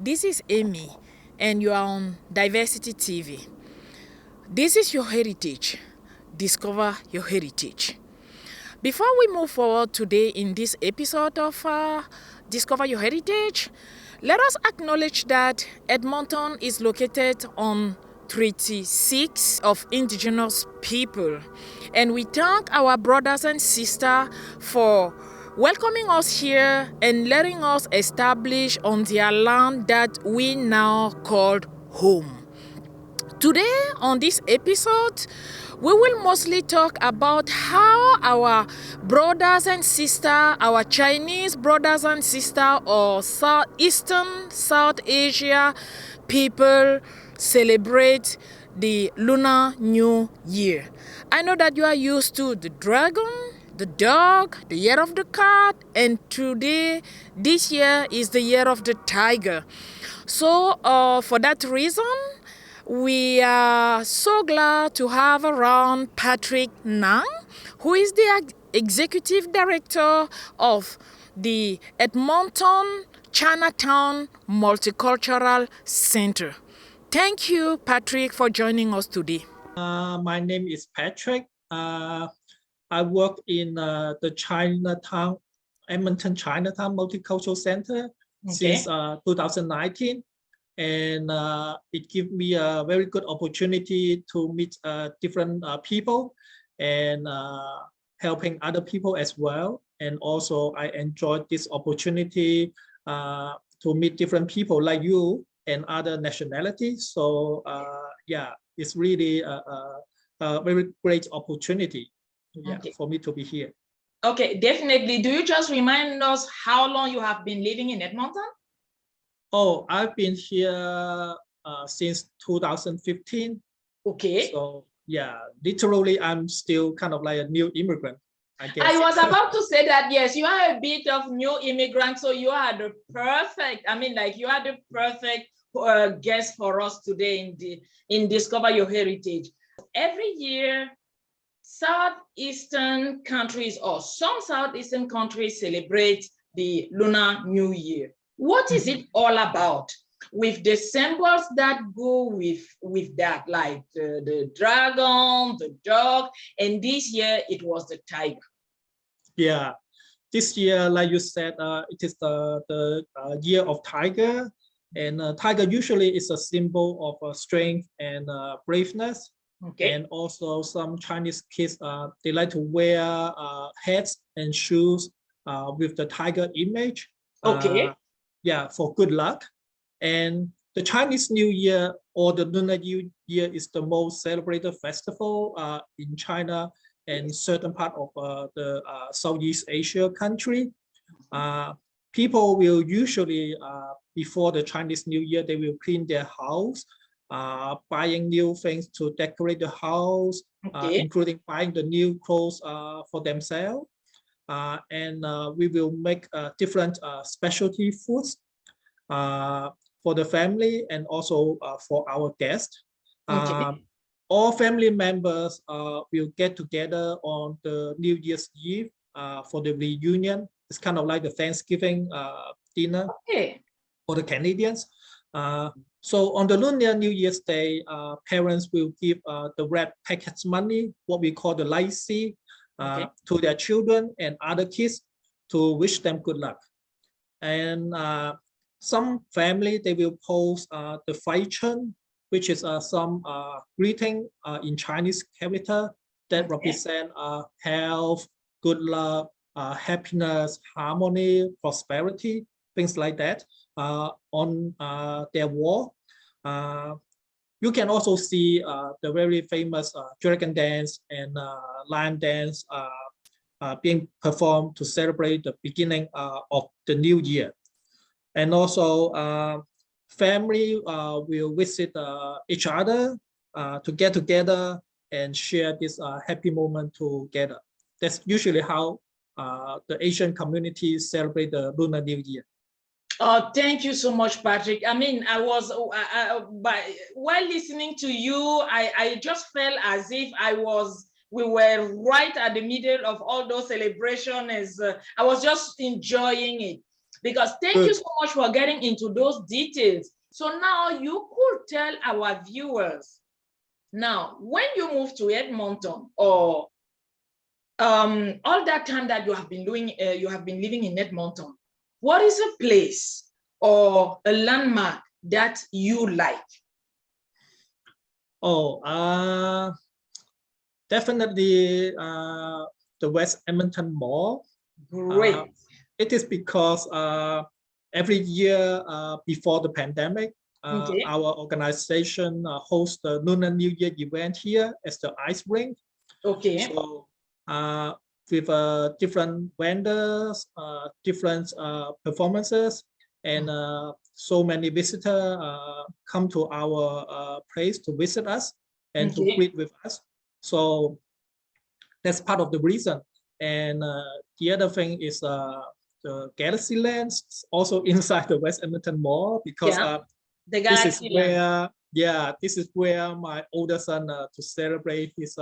This is Amy, and you are on Diversity TV. This is your heritage. Discover your heritage. Before we move forward today in this episode of Discover Your Heritage, let us acknowledge that Edmonton is located on Treaty 6 of Indigenous people. And we thank our brothers and sisters for welcoming us here and letting us establish on their land that we now call home. Today on this episode, we will mostly talk about how our brothers and sisters, our Chinese brothers and sisters, or Southeastern South Asia people celebrate the Lunar New Year. I know that you are used to the dragon, the dog, the year of the cat, and this year is the year of the tiger. So for that reason, we are so glad to have around Patrick Nang, who is the Executive Director of the Edmonton Chinatown Multi-Cultural Centre. Thank you, Patrick, for joining us today. My name is Patrick. I work in the Edmonton Chinatown Multi-Cultural Centre since 2019. And it gives me a very good opportunity to meet different people and helping other people as well. And also I enjoyed this opportunity to meet different people like you and other nationalities. So yeah, it's really a very great opportunity for me to be here. Okay, definitely. Do you just remind us how long you have been living in Edmonton? Oh, I've been here since 2015. Okay. So yeah, literally, I'm still kind of like a new immigrant, I guess. I was about to say that, yes, you are a bit of new immigrant, so you are the perfect, you are the perfect guest for us today in Discover Your Heritage. Every year, Southeastern countries or some Southeastern countries celebrate the Lunar New Year. What is it all about? With the symbols that go with that, like the dragon, the dog, and this year it was the tiger. Yeah, this year, like you said, it is the year of tiger, and tiger usually is a symbol of strength and braveness. Okay. And also some Chinese kids, they like to wear hats and shoes with the tiger image. Okay. Yeah, for good luck. And the Chinese New Year or the Lunar New Year is the most celebrated festival in China and certain part of the Southeast Asia country. People will usually, before the Chinese New Year, they will clean their house, buying new things to decorate the house, including buying the new clothes for themselves. And we will make different specialty foods for the family and also for our guests. All family members will get together on the New Year's Eve for the reunion. It's kind of like the Thanksgiving dinner for the Canadians. So on the Lunar New Year's Day, parents will give the red packet money, what we call the lai si, to their children and other kids to wish them good luck. And some family, they will post the Fai Chen, which is some greeting in Chinese character that represent health, good luck, happiness, harmony, prosperity, things like that on their wall. You can also see the very famous dragon dance and lion dance being performed to celebrate the beginning of the new year. And also family will visit each other to get together and share this happy moment together. That's usually how the Asian communities celebrate the Lunar New Year. Oh, thank you so much, Patrick. I mean, while listening to you, I just felt as if we were right at the middle of all those celebrations. I was just enjoying it. Because thank you so much for getting into those details. So now you could tell our viewers, now, when you move to Edmonton, or all that time that you have been living in Edmonton, what is a place or a landmark that you like? Oh, definitely the West Edmonton Mall. Great. It is because every year before the pandemic, Okay. our organization hosts the Lunar New Year event here as the ice rink. Okay. So with different vendors, different performances, and so many visitors come to our place to visit us and to greet with us. So that's part of the reason. And the other thing is the Galaxy Lands, also inside the West Edmonton Mall, because this is where, this is where my older son to celebrate his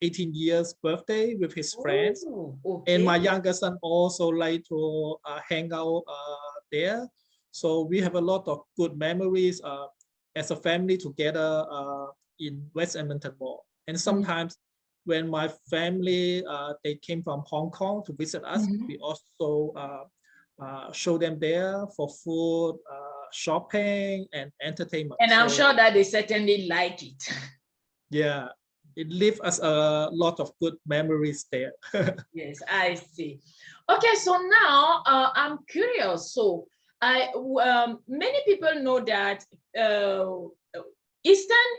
18 years birthday with his friends. Okay. And my younger son also like to hang out there. So we have a lot of good memories as a family together in West Edmonton Mall. And sometimes when my family, they came from Hong Kong to visit us, we also show them there for food, shopping, and entertainment. And I'm sure that they certainly like it. Yeah, it leaves us a lot of good memories there. Yes, I see. Okay, so now I'm curious. So many people know that Eastern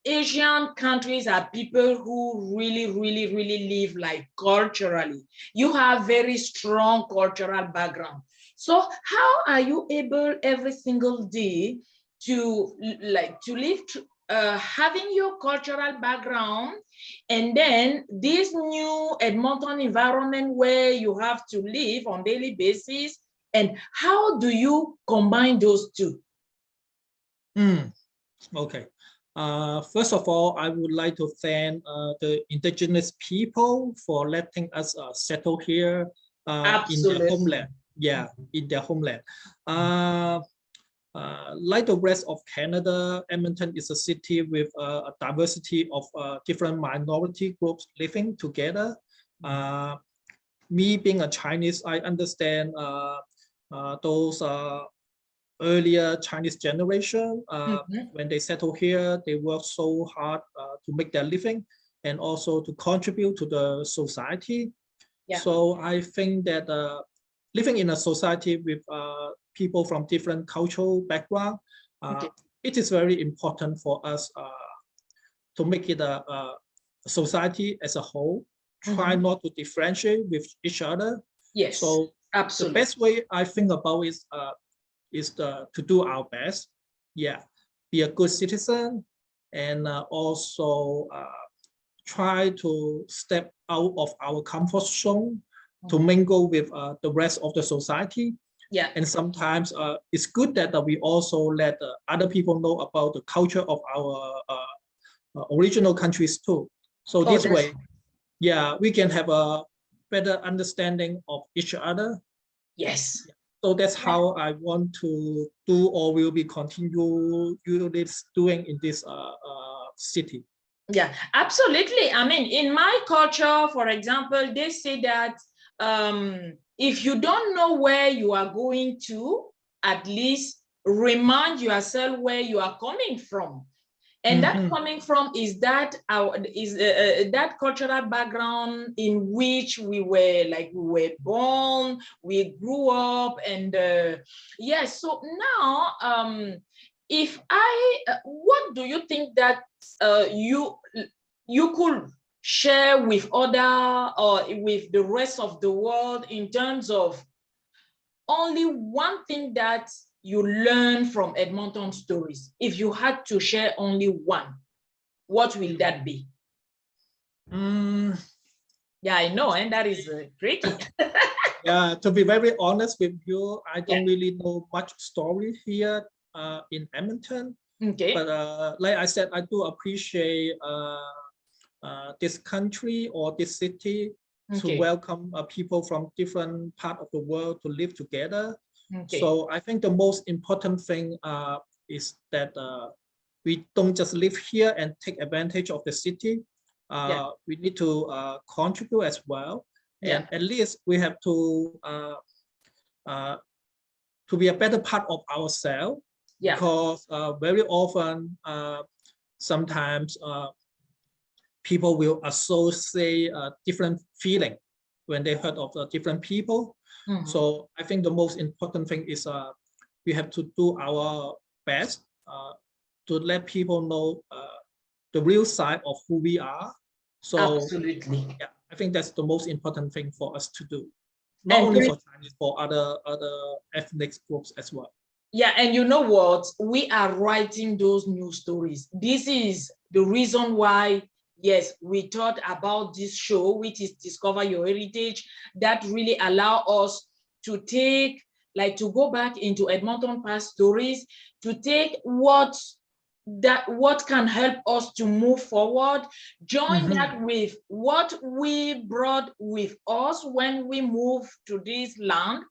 Asian countries are people who really live like culturally. You have very strong cultural background. So how are you able every single day to live having your cultural background, and then this new Edmonton environment where you have to live on daily basis, and how do you combine those two? Okay. First of all, I would like to thank the indigenous people for letting us settle here in their homeland. Yeah, in their homeland. Like the rest of Canada, Edmonton is a city with a diversity of different minority groups living together. Me being a Chinese, I understand those earlier Chinese generation, when they settle here, they work so hard to make their living and also to contribute to the society. Yeah. So I think that living in a society with people from different cultural background, it is very important for us to make it a society as a whole, try not to differentiate with each other. Yes. So absolutely. The best way I think about is to do our best. Yeah, be a good citizen, and also try to step out of our comfort zone to mingle with the rest of the society. Yeah. And sometimes it's good that we also let other people know about the culture of our original countries too. So this way, yeah, we can have a better understanding of each other. Yes. So that's how I want to do, or will be continue doing in this city. Yeah, absolutely. I mean, in my culture, for example, they say that if you don't know where you are going to, at least remind yourself where you are coming from. And that coming from is that that cultural background in which we were born, we grew up, and yes. So now, if what do you think that you could share with other or with the rest of the world in terms of only one thing that you learn from Edmonton stories? If you had to share only one, what will that be? Yeah, I know, and that is tricky. Yeah, to be very honest with you, I don't really know much story here in Edmonton. Okay. But like I said, I do appreciate this country or this city to welcome people from different parts of the world to live together. Okay. So I think the most important thing is that we don't just live here and take advantage of the city. We need to contribute as well. And at least we have to be a better part of ourselves. Because very often, sometimes people will associate different feeling when they heard of different people. So I think the most important thing is we have to do our best to let people know the real side of who we are. So absolutely, yeah, I think that's the most important thing for us to do. Not only for Chinese, for other ethnic groups as well. Yeah, and you know what? We are writing those news stories. This is the reason why, yes, we thought about this show, which is Discover Your Heritage, that really allow us to take, like, to go back into Edmonton past stories, to take what can help us to move forward, join that with what we brought with us when we moved to this land,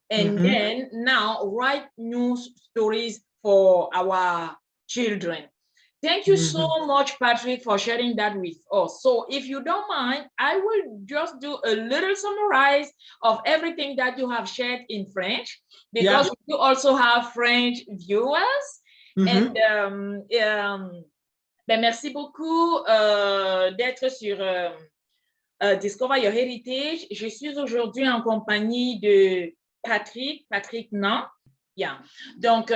and then now write news stories for our children. Thank you so much, Patrick, for sharing that with us. So if you don't mind, I will just do a little summarize of everything that you have shared in French, because you also have French viewers. And merci beaucoup d'être sur Discover Your Heritage. Je suis aujourd'hui en compagnie de Patrick Nan. Yeah. Donc,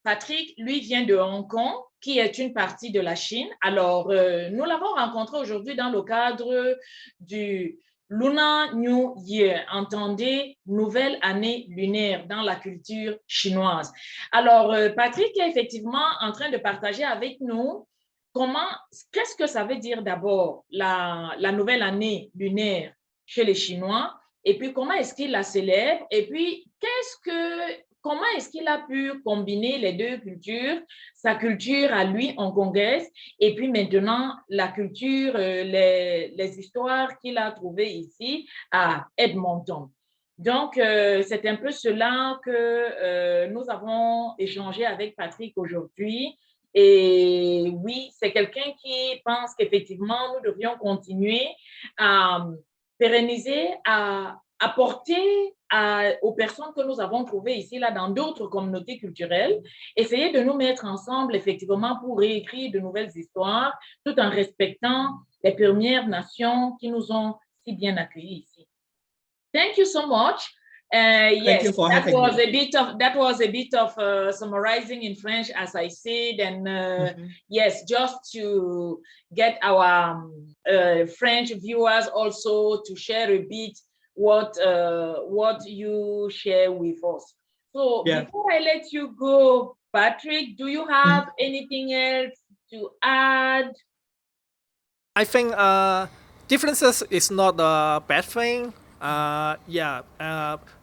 Patrick, lui, vient de Hong Kong, qui est une partie de la Chine. Alors, nous l'avons rencontré aujourd'hui dans le cadre du Lunar New Year, entendez, nouvelle année lunaire dans la culture chinoise. Alors, Patrick est effectivement en train de partager avec nous qu'est-ce que ça veut dire d'abord la nouvelle année lunaire chez les Chinois, et puis comment est-ce qu'il la célèbre, et puis comment est-ce qu'il a pu combiner les deux cultures, sa culture à lui hongkongaise, et puis maintenant la culture, les histoires qu'il a trouvées ici à Edmonton. Donc, c'est un peu cela que nous avons échangé avec Patrick aujourd'hui. Et oui, c'est quelqu'un qui pense qu'effectivement, nous devrions continuer à pérenniser, à apporter aux personnes que nous avons trouvées ici, là, dans d'autres communautés culturelles, essayer de nous mettre ensemble, effectivement, pour réécrire de nouvelles histoires, tout en respectant les Premières Nations qui nous ont si bien accueillis ici. Thank you so much. Yes, that was a bit of summarizing in French, as I said, and yes, just to get our French viewers also to share a bit what you share with us. So before I let you go, Patrick, do you have anything else to add? I think differences is not a bad thing.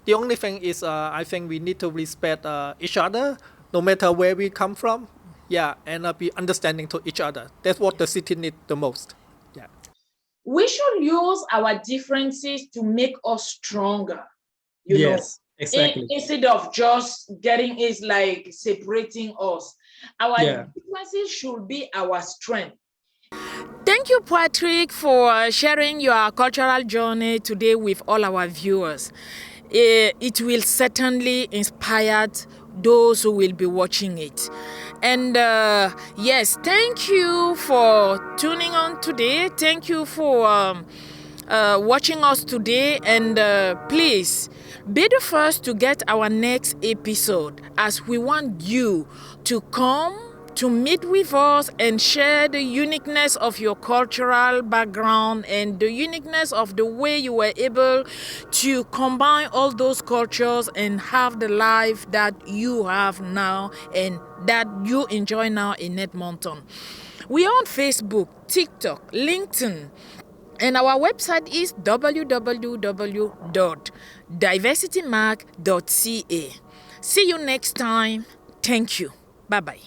The only thing is I think we need to respect each other no matter where we come from. And be understanding to each other. That's what the city needs the most. We should use our differences to make us stronger. You know, exactly. Instead of just getting it like separating us. Our differences should be our strength. Thank you, Patrick, for sharing your cultural journey today with all our viewers. It will certainly inspire those who will be watching it. And yes, thank you for tuning on today. Thank you for watching us today. And please be the first to get our next episode, as we want you to come to meet with us and share the uniqueness of your cultural background and the uniqueness of the way you were able to combine all those cultures and have the life that you have now and that you enjoy now in Edmonton. We are on Facebook, TikTok, LinkedIn, and our website is www.diversitymark.ca. See you next time. Thank you. Bye-bye.